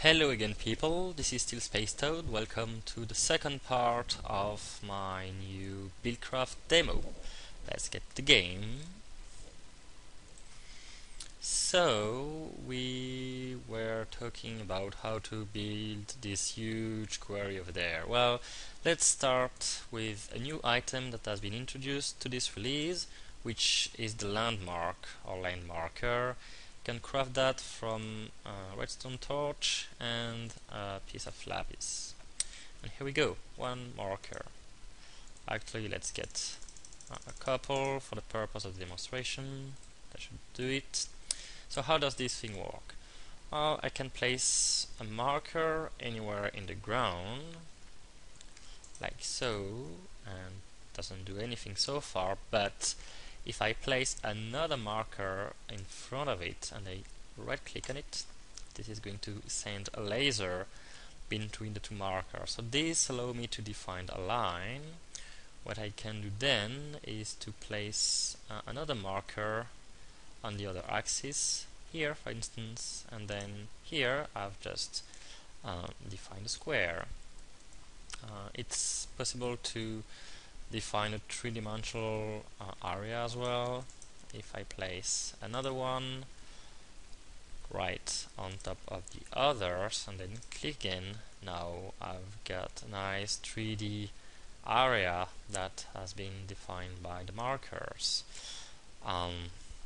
Hello again people, this is still Space Toad. Welcome to the second part of my new BuildCraft demo. Let's get the game. So, we were talking about how to build this huge quarry over there. Well, let's start with a new item that has been introduced to this release, which is the landmark or landmarker. You can craft that from a redstone torch and a piece of lapis. And here we go, one marker. Actually, let's get a couple for the purpose of the demonstration. That should do it. So how does this thing work? Well, I can place a marker anywhere in the ground, like so, and doesn't do anything so far, but if I place another marker in front of it and I right click on it, this is going to send a laser between the two markers. So this allows me to define a line. What I can do then is to place another marker on the other axis, here for instance, and then here I've just defined a square. It's possible to define a three-dimensional area as well. If I place another one right on top of the others and then click again, now I've got a nice 3D area that has been defined by the markers.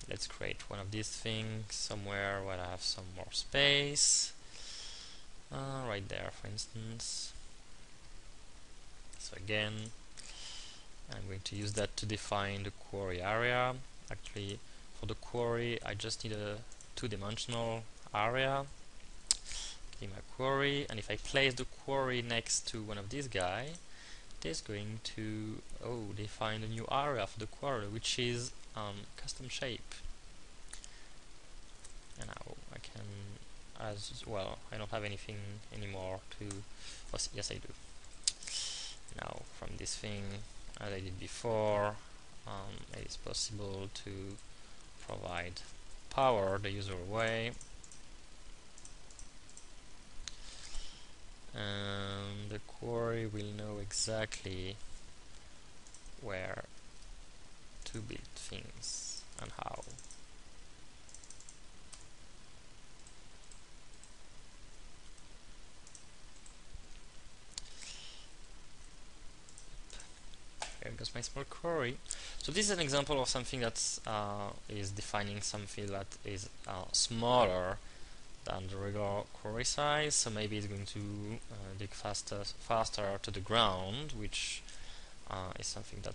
Let's create one of these things somewhere where I have some more space, right there for instance. So again, I'm going to use that to define the quarry area. Actually, for the quarry I just need a two-dimensional area. Click my quarry, and if I place the quarry next to one of these guys, it is going to define a new area for the quarry, which is custom shape. And now I can, as well, I don't have anything anymore to, yes I do. Now from this thing, as I did before, it is possible to provide power the usual way, and the quarry will know exactly where to build things and how. Here goes my small quarry. So this is an example of something that is defining something that is smaller than the regular quarry size. So maybe it's going to dig faster to the ground, which is something that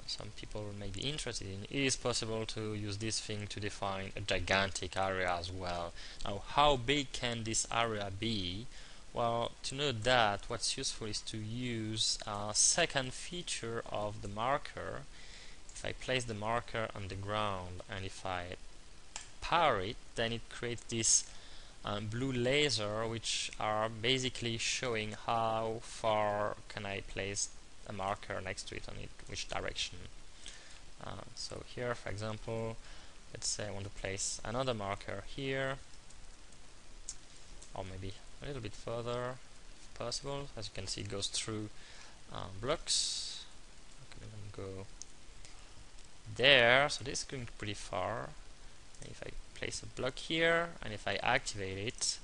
some people may be interested in. It is possible to use this thing to define a gigantic area as well. Now, how big can this area be? Well, to know that, what's useful is to use a second feature of the marker. If I place the marker on the ground and if I power it, then it creates this blue laser, which are basically showing how far can I place a marker next to it and which direction. So here, for example, let's say I want to place another marker here, or maybe a little bit further if possible. As you can see, it goes through blocks. I can even go there, so this is going pretty far. And if I place a block here and if I activate it,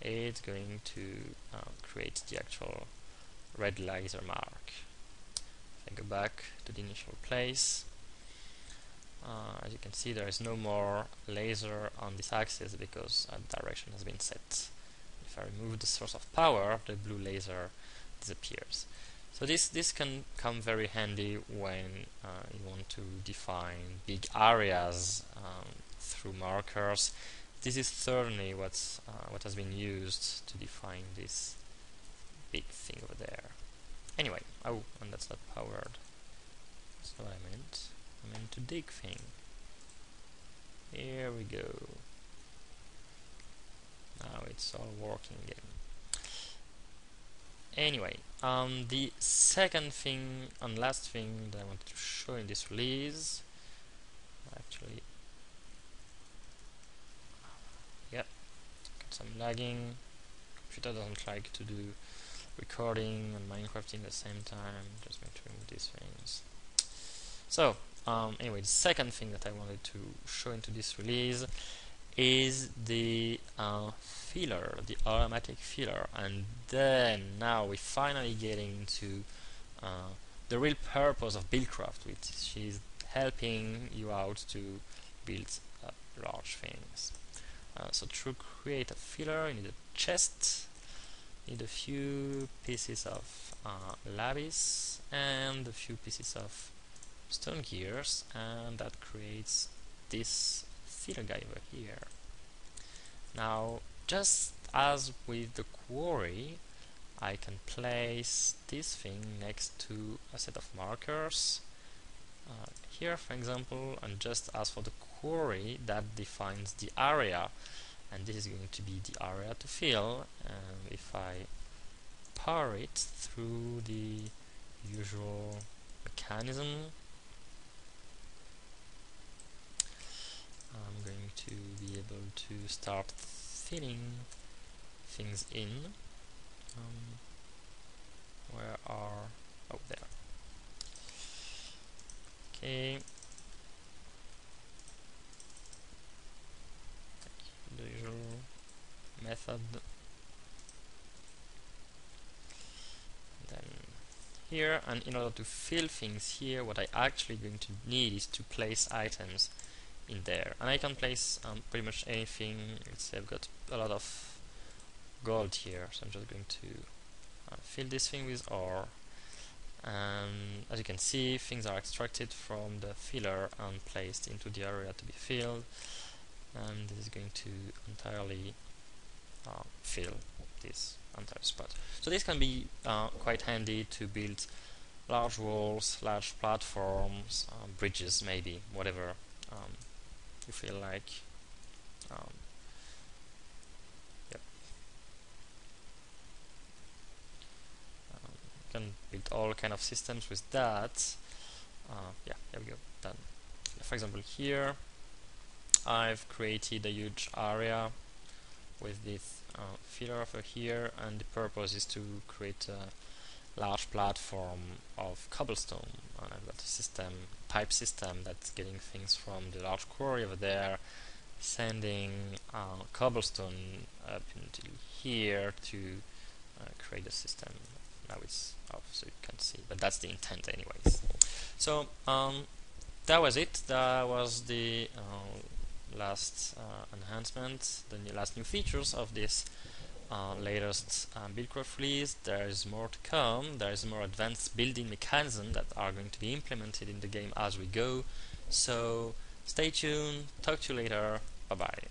it's going to create the actual red laser mark. If I go back to the initial place, as you can see, there is no more laser on this axis because a direction has been set. If I remove the source of power, the blue laser disappears. So this can come very handy when you want to define big areas through markers. This is certainly what has been used to define this big thing over there. Anyway, and that's not powered. That's not what I meant. I meant to dig thing. Here we go. Now it's all working again. Anyway, the second thing and last thing that I wanted to show in this release, actually, yep, got some lagging, If it doesn't like to do recording and Minecrafting at the same time, just going to remove these things. So anyway, the second thing that I wanted to show into this release is the filler, the automatic filler, and then now we finally getting into the real purpose of BuildCraft, which is helping you out to build large things. So to create a filler, you need a chest, you need a few pieces of lapis and a few pieces of stone gears, and that creates this filler guy over here. Now, just as with the quarry, I can place this thing next to a set of markers here, for example, and just as for the quarry, that defines the area, and this is going to be the area to fill. And if I power it through the usual mechanism, I'm going to be able to start filling things in. Where are... oh, there. Okay. The usual method. Then here, and in order to fill things here, what I actually going to need is to place items in there, and I can place pretty much anything. Let's say I've got a lot of gold here, so I'm just going to fill this thing with ore, and as you can see, things are extracted from the filler and placed into the area to be filled, and this is going to entirely fill this entire spot. So this can be quite handy to build large walls, large platforms, bridges, maybe, whatever you feel like. Yep. You can build all kind of systems with that. Yeah, there we go, done. For example, here I've created a huge area with this filler over here, and the purpose is to create a large platform of cobblestone, and I've got a system, pipe system, that's getting things from the large quarry over there, sending cobblestone up until here to create a system. Now it's off, so you can't see, but that's the intent anyways. So that was it. That was the last enhancement, the last new features of this latest BuildCraft release. There is more to come. There is more advanced building mechanisms that are going to be implemented in the game as we go. So stay tuned. Talk to you later. Bye bye.